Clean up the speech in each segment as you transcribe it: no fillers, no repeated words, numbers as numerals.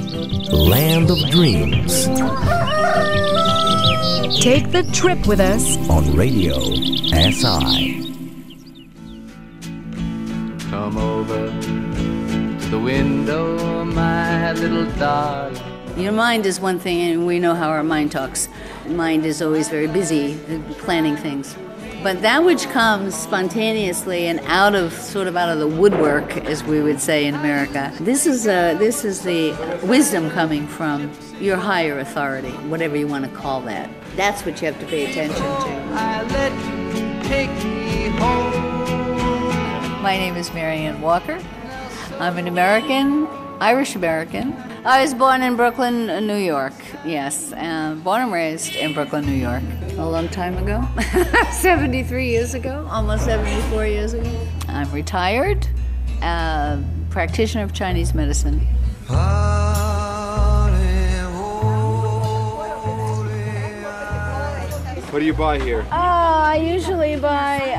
Land of Dreams. Take the trip with us on Radio SI. Come over to the window, my little darling. Your mind is one thing, and we know how our mind talks. Mind is always very busy planning things. But that which comes spontaneously and out of the woodwork, as we would say in America, this is the wisdom coming from your higher authority, whatever you want to call that. That's what you have to pay attention to. I let you take me home. My name is Marianne Walker. I'm an American, Irish American. I was born in Brooklyn, New York. Yes, born and raised in Brooklyn, New York. A long time ago, 73 years ago, almost 74 years ago. I'm retired, practitioner of Chinese medicine. What do you buy here? I usually buy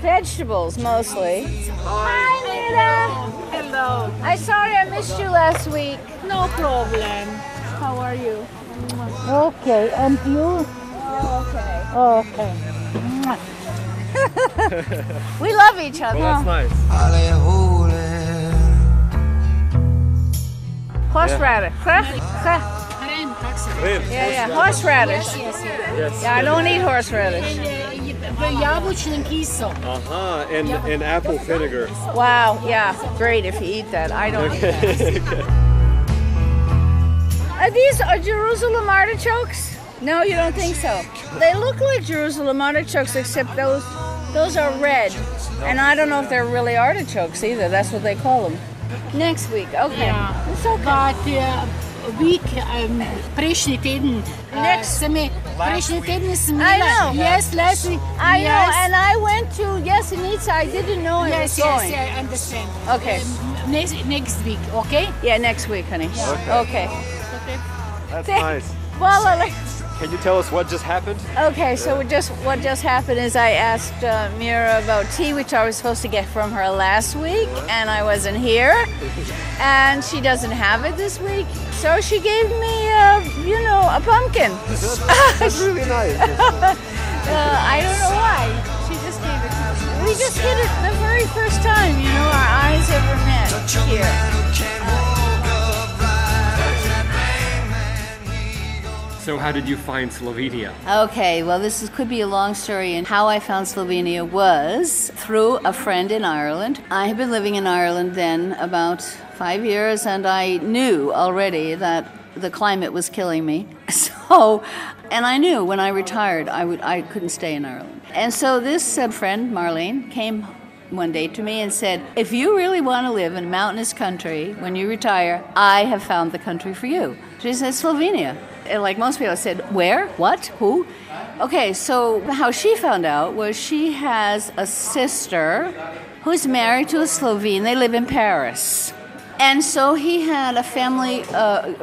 vegetables mostly. Hi, Nita. Hello. I'm sorry I missed you last week. No problem. How are you? Okay, and you? Okay. Oh, okay. We love each other. Well, that's nice. Horseradish. Yeah, horseradish. Yes. Yeah, I don't eat horseradish. Jabučnim kisom. And apple vinegar. Wow, yeah, great if you eat that. I don't eat that. Are these Jerusalem artichokes? No, you don't think so? They look like Jerusalem artichokes, except those are red. And I don't know if they're really artichokes either. That's what they call them. Next week, okay. Yeah. It's okay. But week, prejšnji teden. Prejšnji teden sem I know. Yes, last week. I know, and I went to Jesenice. I didn't know it was going. Yes, I understand. Okay. Next week, okay? Yeah, next week, honey. Yeah. Okay. That's nice. Well, Can you tell us what just happened? okay, so what just happened is I asked Mira about tea, which I was supposed to get from her last week, and I wasn't here, and she doesn't have it this week, so she gave me, a pumpkin. That's really nice. I don't know why. She just gave it to me. We just hit it the very first time, our eyes ever met here. So how did you find Slovenia? Okay, well, could be a long story, and how I found Slovenia was through a friend in Ireland. I had been living in Ireland then about 5 years, and I knew already that the climate was killing me. And I knew when I retired I couldn't stay in Ireland. And so this friend, Marlene, came one day to me and said, if you really want to live in a mountainous country when you retire, I have found the country for you. She said, Slovenia. And like most people, I said, where? What? Who? Okay, so how she found out was she has a sister who's married to a Slovene. They live in Paris. And so he had a family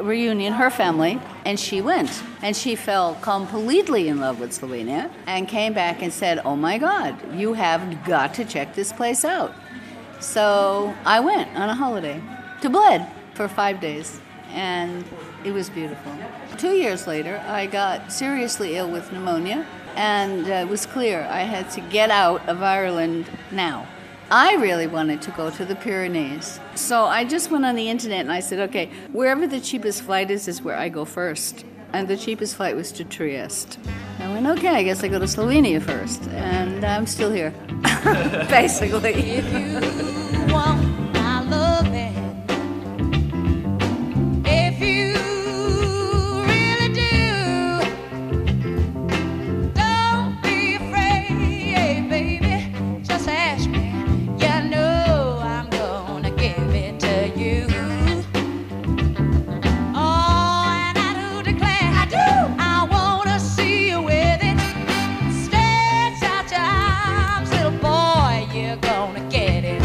reunion, her family, and she went. And she fell completely in love with Slovenia and came back and said, oh my God, you have got to check this place out. So I went on a holiday to Bled for 5 days, and it was beautiful. 2 years later, I got seriously ill with pneumonia, and it was clear I had to get out of Ireland now. I really wanted to go to the Pyrenees. So I just went on the internet and I said, okay, wherever the cheapest flight is where I go first. And the cheapest flight was to Trieste. I went, okay, I guess I go to Slovenia first. And I'm still here, basically. If you want my loving, if you really do, don't be afraid, baby, just ask me. You know I'm gonna give it to you. Oh, and I do declare, I wanna see you with it. Stretch out your arms, little boy, you're gonna get it.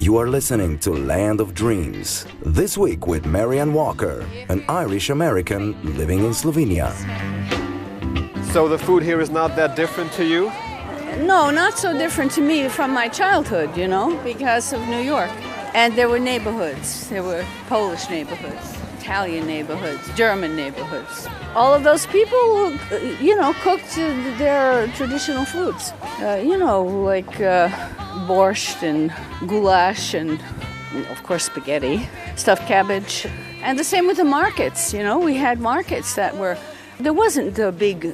You are listening to Land of Dreams. This week with Marianne Walker, an Irish-American living in Slovenia. So the food here is not that different to you? No, not so different to me from my childhood, you know, because of New York. And there were neighborhoods. There were Polish neighborhoods, Italian neighborhoods, German neighborhoods. All of those people, you know, cooked their traditional foods. You know, like borscht and goulash and, of course, spaghetti, stuffed cabbage. And the same with the markets, you know. We had markets that were... There wasn't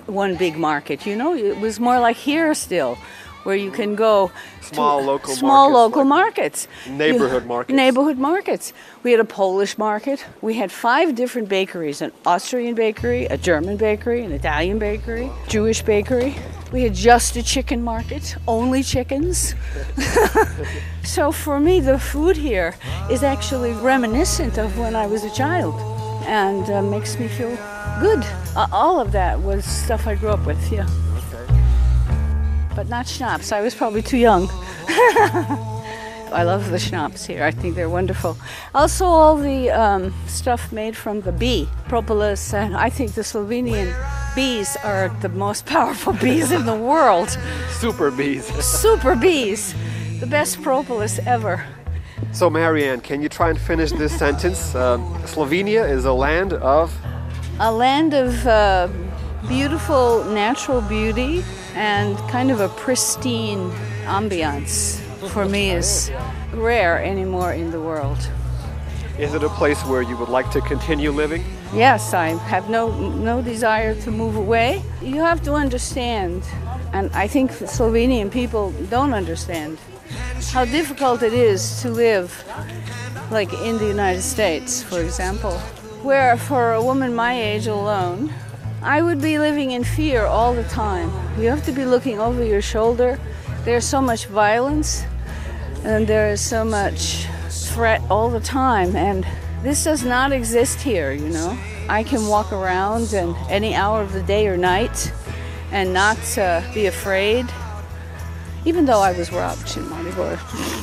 one big market, you know. It was more like here still, where you can go Small local markets. Neighborhood markets. Neighborhood markets. We had a Polish market. We had 5 different bakeries: an Austrian bakery, a German bakery, an Italian bakery, Jewish bakery. We had just a chicken market, only chickens. So for me, the food here is actually reminiscent of when I was a child, and makes me feel good. All of that was stuff I grew up with, yeah. But not schnapps. I was probably too young. I love the schnapps here. I think they're wonderful. Also, all the stuff made from the bee, propolis, and I think the Slovenian bees are the most powerful bees in the world. Super bees. Super bees. The best propolis ever. So Marianne, can you try and finish this sentence? Slovenia is a land of... A land of beautiful natural beauty and kind of a pristine ambiance. For me, is rare anymore in the world. Is it a place where you would like to continue living? Yes, I have no desire to move away. You have to understand, and I think the Slovenian people don't understand, how difficult it is to live like in the United States, for example, where for a woman my age alone, I would be living in fear all the time. You have to be looking over your shoulder. There's so much violence and there is so much threat all the time, and this does not exist here, you know. I can walk around in any hour of the day or night and not be afraid, even though I was robbed in Maribor.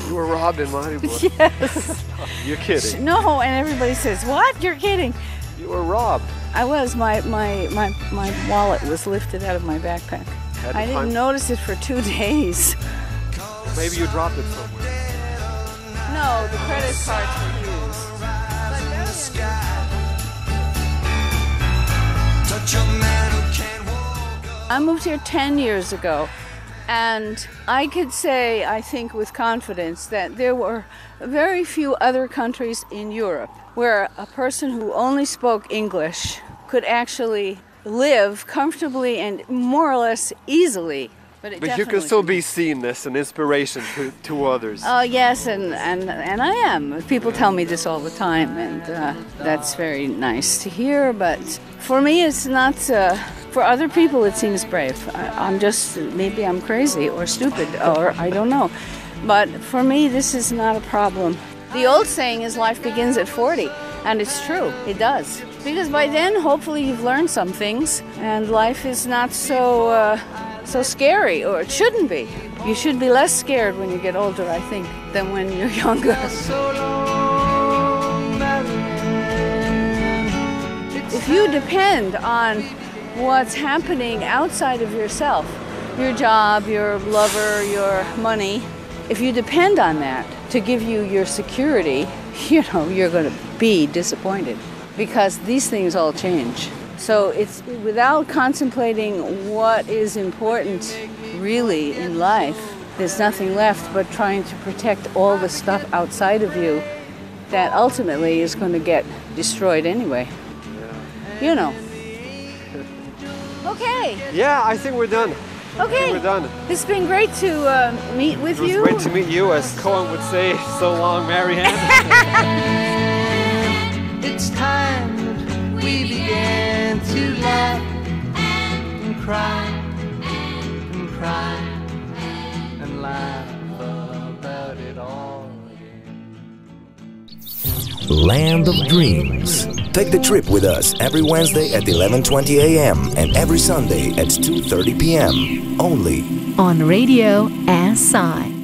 You were robbed in Maribor? Yes. You're kidding. No, and everybody says, what? You're kidding. You were robbed. I was. My wallet was lifted out of my backpack. I didn't notice it for 2 days. Maybe you dropped it somewhere. No, the credit cards were used. I moved here 10 years ago, and I could say, I think with confidence, that there were very few other countries in Europe where a person who only spoke English could actually live comfortably and more or less easily. But you can still be seen as an inspiration to others. Oh yes, and I am. People tell me this all the time, and that's very nice to hear. But for me, it's not. For other people, it seems brave. I'm just, maybe I'm crazy or stupid, or I don't know. But for me, this is not a problem. The old saying is life begins at 40, and it's true. It does. Because by then, hopefully, you've learned some things, and life is not so scary, or it shouldn't be. You should be less scared when you get older, I think, than when you're younger. If you depend on what's happening outside of yourself, your job, your lover, your money, if you depend on that to give you your security, you know, you're going to be disappointed, because these things all change. So it's without contemplating what is important really in life, there's nothing left but trying to protect all the stuff outside of you that ultimately is going to get destroyed anyway. You know. Okay. Yeah, I think we're done. Okay. We're done. It's been great to meet with you. It was great to meet you, as Cohen would say, so long, Marianne. It's time that we began to laugh and cry and cry and laugh about it all again. Land of Dreams. Take the trip with us every Wednesday at 11:20 a.m. and every Sunday at 2:30 p.m. only on Radio SI.